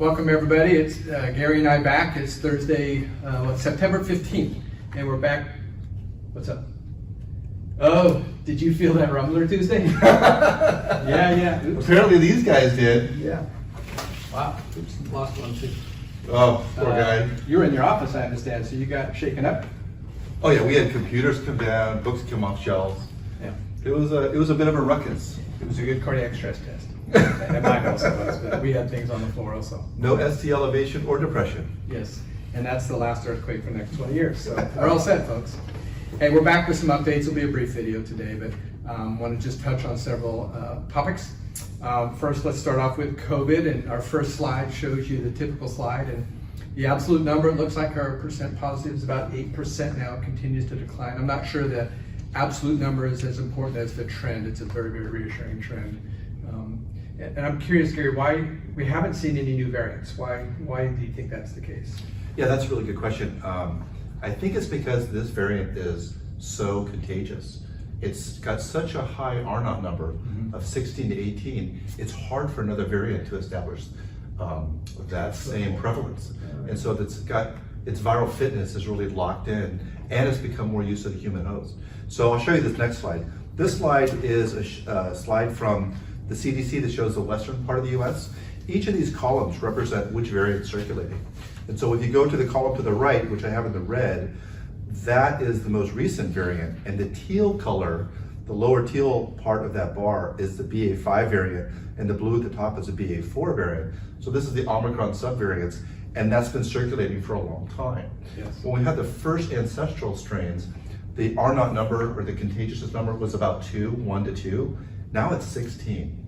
Welcome everybody. It's Gary and I back. It's Thursday, September 15th, and we're back. What's up? Oh, did you feel that rumbler Tuesday? Yeah. Oops. Apparently these guys did. Yeah. Wow. Oops, lost one too. Oh, poor guy. You were in your office, I understand, so you got shaken up. Oh yeah, we had computers come down, books come off shelves. Yeah. It was a bit of a ruckus. It was a good cardiac stress test. And mine also was, but we had things on the floor also. No ST elevation or depression. Yes, and that's the last earthquake for the next 20 years. So we're all set, folks. Hey, we're back with some updates. It'll be a brief video today, but want to just touch on several topics. First, let's start off with COVID, and our first slide shows you the typical slide. And the absolute number, it looks like our percent positive is about 8% now. It continues to decline. I'm not sure the absolute number is as important as the trend. It's a very, very reassuring trend. And I'm curious, Gary, why we haven't seen any new variants? Why do you think that's the case? Yeah, that's a really good question. I think it's because this variant is so contagious. It's got such a high R0 number of 16 to 18, it's hard for another variant to establish that same prevalence. And so it's got its viral fitness is really locked in, and it's become more used to the human host. So I'll show you this next slide. This slide is a slide from the CDC that shows the western part of the US. Each of these columns represent which variant is circulating. And so if you go to the column to the right, which I have in the red, that is the most recent variant. And the teal color, the lower teal part of that bar, is the BA5 variant, and the blue at the top is the BA4 variant. So this is the Omicron subvariants, and that's been circulating for a long time. Yes. When we had the first ancestral strains, the R0 number, or the contagiousness number, was about 1 to 2. Now it's 16.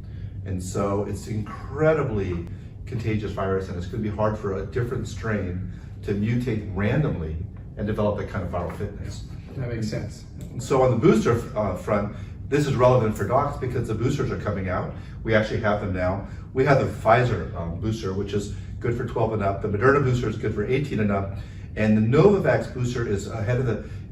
And so it's incredibly contagious virus, and it's going to be hard for a different strain to mutate randomly and develop that kind of viral fitness. That makes sense. So on the booster front, this is relevant for docs because the boosters are coming out. We actually have them now. We have the Pfizer booster, which is good for 12 and up. The Moderna booster is good for 18 and up. And the Novavax booster is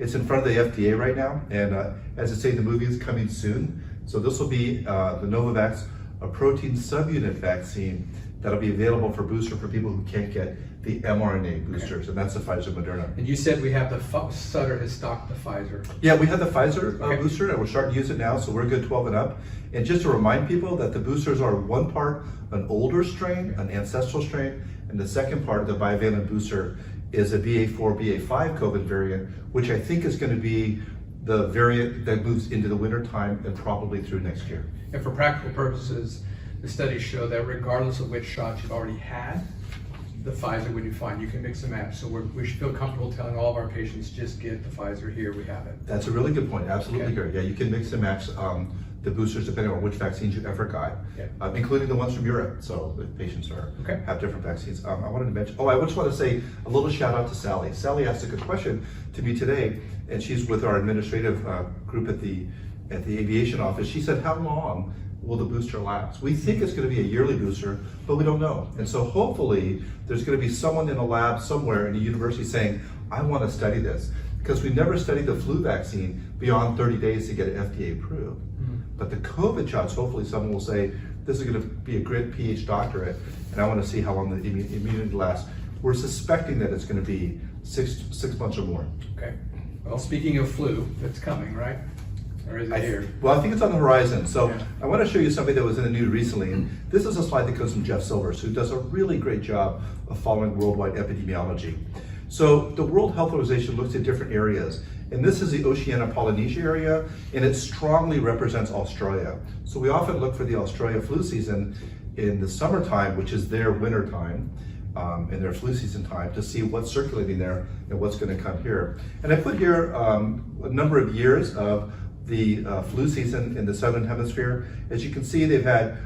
it's in front of the FDA right now. And as I say, the movie is coming soon. So this will be the Novavax, a protein subunit vaccine that'll be available for booster for people who can't get the mRNA boosters, and that's the Pfizer Moderna. And you said we have Sutter has stocked the Pfizer. Yeah, we have the Pfizer booster, and we're starting to use it now, so we're good 12 and up. And just to remind people that the boosters are one part an older strain, an ancestral strain, and the second part of the bivalent booster is a BA4, BA5 COVID variant, which I think is going to be the variant that moves into the winter time and probably through next year. And for practical purposes, the studies show that regardless of which shots you've already had, the Pfizer, when you find, you can mix and match. So we should feel comfortable telling all of our patients, just get the Pfizer here, we have it. That's a really good point, absolutely Okay. great. Yeah, you can mix and match the boosters depending on which vaccines you ever got, including the ones from Europe. So the patients have different vaccines. I wanted to mention, I just want to say a little shout out to Sally. Sally asked a good question to me today, and she's with our administrative group at the aviation office. She said, how long will the booster last? We think it's going to be a yearly booster, but we don't know. And so hopefully there's going to be someone in a lab somewhere in a university saying, I want to study this, because we never studied the flu vaccine beyond 30 days to get it FDA approved. But the COVID shots, hopefully someone will say, this is going to be a great PhD doctorate, and I want to see how long the immunity lasts. We're suspecting that it's going to be six months or more. Okay. Well, speaking of flu, it's coming, right? Or is it here? Well, I think it's on the horizon. So Yeah. I want to show you something that was in the news recently. And this is a slide that comes from Jeff Silvers, who does a really great job of following worldwide epidemiology. So the World Health Organization looks at different areas. And this is the Oceania Polynesia area, and it strongly represents Australia. So we often look for the Australia flu season in the summertime, which is their winter time, in their flu season time, to see what's circulating there and what's going to come here. And I put here a number of years of the flu season in the Southern Hemisphere. As you can see, they've had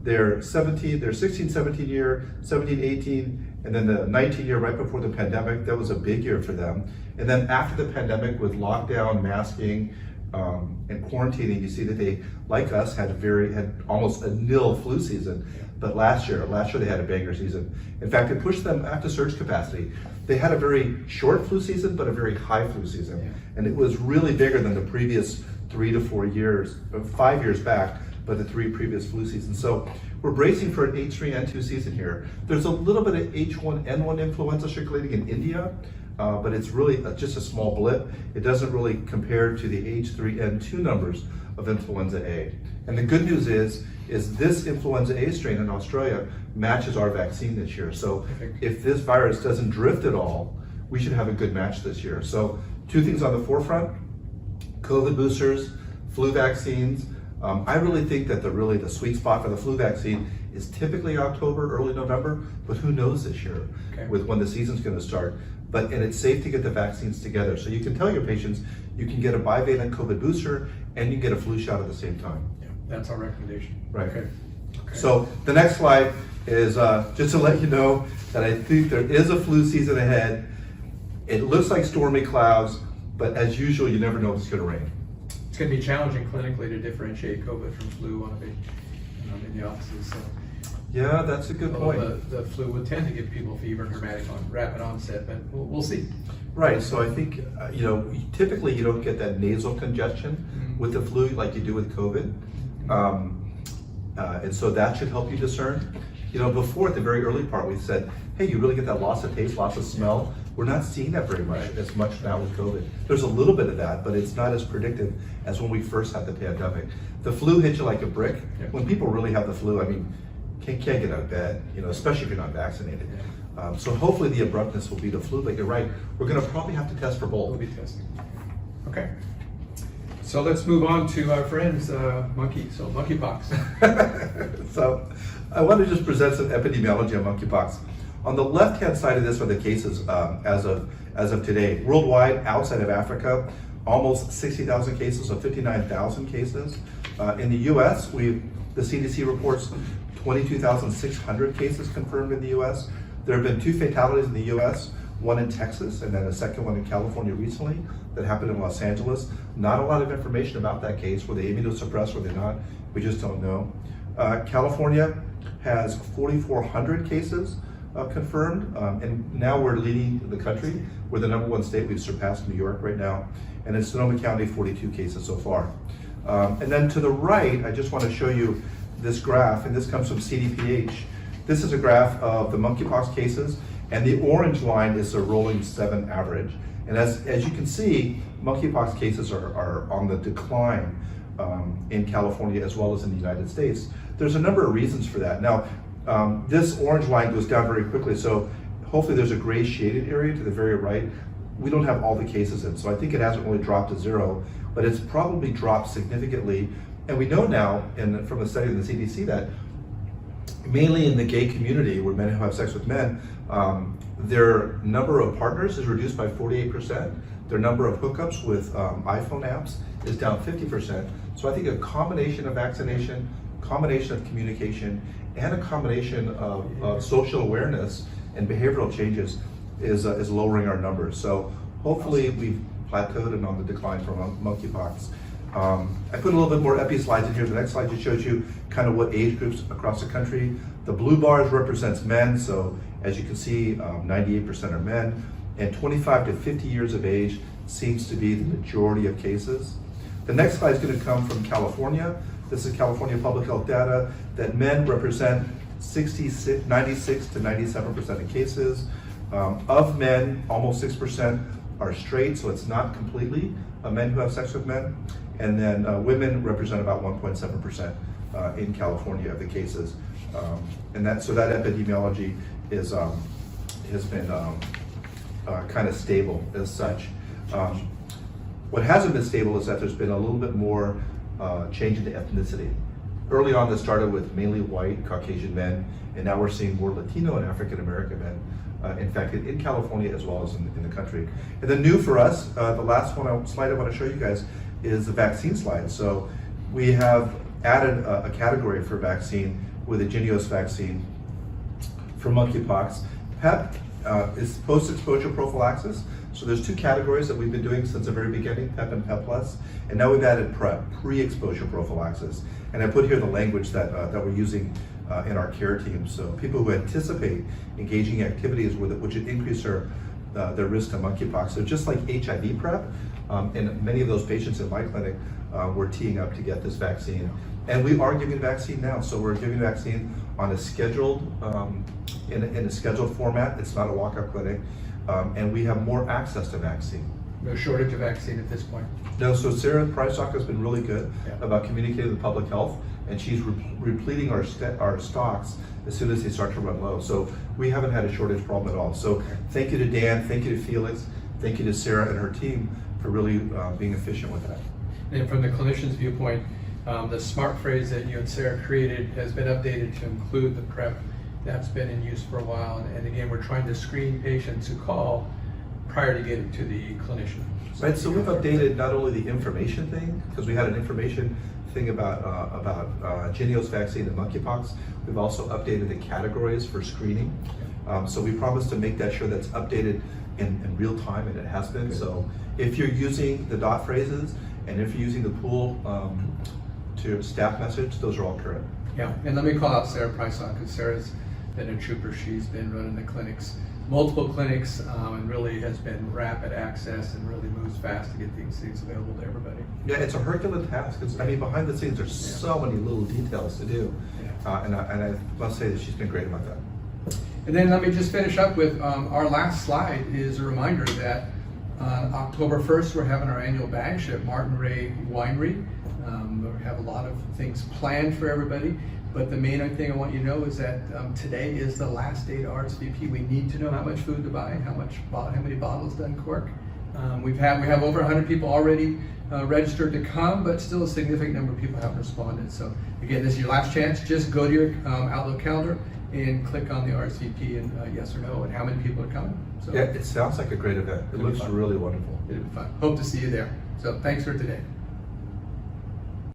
their 16, 17 year, 17, 18, and then the 19 year right before the pandemic. That was a big year for them. And then after the pandemic, with lockdown, masking, and quarantining, you see that they, like us, had almost a nil flu season. But last year they had a banger season. In fact, it pushed them after surge capacity. They had a very short flu season, but a very high flu season. And it was really bigger than the previous 3 to 4 years, 5 years back, but the 3 previous flu seasons. So we're bracing for an H3N2 season here. There's a little bit of H1N1 influenza circulating in India, but it's really just a small blip. It doesn't really compare to the H3N2 numbers of influenza A. And the good news is this influenza A strain in Australia matches our vaccine this year. So if this virus doesn't drift at all, we should have a good match this year. So 2 things on the forefront: COVID boosters, flu vaccines. I really think that the sweet spot for the flu vaccine is typically October, early November, but who knows this year with when the season's going to start. And it's safe to get the vaccines together. So you can tell your patients you can get a bivalent COVID booster and you can get a flu shot at the same time. Yeah, that's our recommendation. Right. Okay. So the next slide is just to let you know that I think there is a flu season ahead. It looks like stormy clouds, but as usual, you never know if it's going to rain. It's going to be challenging clinically to differentiate COVID from flu in the offices. So. Yeah, that's a good point. The flu would tend to give people fever and rapid onset, but we'll see. Right, so I think, typically you don't get that nasal congestion with the flu like you do with COVID. And so that should help you discern. Before at the very early part, we said, hey, you really get that loss of taste, loss of smell. We're not seeing that very much, as much now with COVID. There's a little bit of that, but it's not as predictive as when we first had the pandemic. The flu hits you like a brick. When people really have the flu, can't get out of bed, especially if you're not vaccinated. So hopefully the abruptness will be the flu, but you're right. We're going to probably have to test for both. We'll be testing. Okay. So let's move on to our friends, monkeypox. So I want to just present some epidemiology on monkeypox. On the left-hand side of this are the cases as of today. Worldwide, outside of Africa, almost 60,000 cases, so 59,000 cases. In the U.S., the CDC reports 22,600 cases confirmed in the U.S. There have been 2 fatalities in the U.S., one in Texas and then a second one in California recently that happened in Los Angeles. Not a lot of information about that case. Were they immunosuppressed? Were they not? We just don't know. California has 4,400 cases confirmed, and now we're leading the country. We're the #1 state. We've surpassed New York right now. And in Sonoma County, 42 cases so far. And then to the right, I just want to show you this graph, and this comes from CDPH. This is a graph of the monkeypox cases, and the orange line is the rolling 7 average. And as you can see, monkeypox cases are on the decline in California as well as in the United States. There's a number of reasons for that. Now, this orange line goes down very quickly, so hopefully there's a gray shaded area to the very right. We don't have all the cases in, so I think it hasn't really dropped to 0, but it's probably dropped significantly. And we know now, from the study of the CDC, that mainly in the gay community, where men who have sex with men, their number of partners is reduced by 48%. Their number of hookups with iPhone apps is down 50%. So I think a combination of vaccination, combination of communication, and a combination of social awareness and behavioral changes is lowering our numbers. So hopefully we've plateaued and on the decline for monkeypox. I put a little bit more epi slides in here. The next slide just shows you kind of what age groups across the country. The blue bars represents men, so as you can see, 98% are men, and 25 to 50 years of age seems to be the majority of cases. The next slide is going to come from California. This is California public health data that men represent 96 to 97% of cases. Of men, almost 6% are straight, so it's not completely men who have sex with men. And then women represent about 1.7% in California of the cases. So that epidemiology has been kind of stable as such. What hasn't been stable is that there's been a little bit more change in the ethnicity. Early on, this started with mainly white Caucasian men, and now we're seeing more Latino and African American men infected in California as well as in the country. And then new for us, the last slide I want to show you guys is the vaccine slide. So we have added a category for vaccine with a Jynneos vaccine for monkeypox. PEP is post-exposure prophylaxis. So there's 2 categories that we've been doing since the very beginning, PEP and PEP+, and now we've added PrEP, pre-exposure prophylaxis. And I put here the language that we're using in our care team. So people who anticipate engaging activities which would increase their risk of monkeypox. So just like HIV PrEP, And many of those patients in my clinic were teeing up to get this vaccine. And we are giving vaccine now. So we're giving vaccine on a scheduled, in a scheduled format. It's not a walk-up clinic. And we have more access to vaccine. No shortage of vaccine at this point. No, so Sarah Prysock has been really good Yeah. about communicating with public health, and she's repleting our stocks as soon as they start to run low. So we haven't had a shortage problem at all. So thank you to Dan, thank you to Felix, thank you to Sarah and her team for really being efficient with that. And from the clinician's viewpoint, the smart phrase that you and Sarah created has been updated to include the PrEP. That's been in use for a while. And again, we're trying to screen patients who call prior to getting to the clinician. Right, so we've updated not only the information thing, because we had an information thing about Jynneos vaccine and monkeypox. We've also updated the categories for screening. So we promised to make that sure that's updated in real time, and it has been. Good. So if you're using the dot phrases and if you're using the pool to staff message, those are all current. Yeah, and let me call out Sarah Prysock, because Sarah's been a trooper. She's been running the clinics, multiple clinics, and really has been rapid access and really moves fast to get these things available to everybody. Yeah, it's a Herculean task. I mean, behind the scenes, there's so many little details to do. Yeah. And I must say that she's been great about that. And then let me just finish up with our last slide is a reminder that October 1st, we're having our annual bash at Martin Ray Winery. We have a lot of things planned for everybody, but the main thing I want you to know is that today is the last day to RSVP. We need to know how much food to buy, how many bottles to uncork. We have over 100 people already registered to come, but still a significant number of people haven't responded. So again, this is your last chance. Just go to your Outlook calendar and click on the RSVP and yes or no, and how many people are coming. So Yeah, it sounds like a great event. It It'll be looks fun. really wonderful. it'll be fun. Hope to see you there. So thanks for today.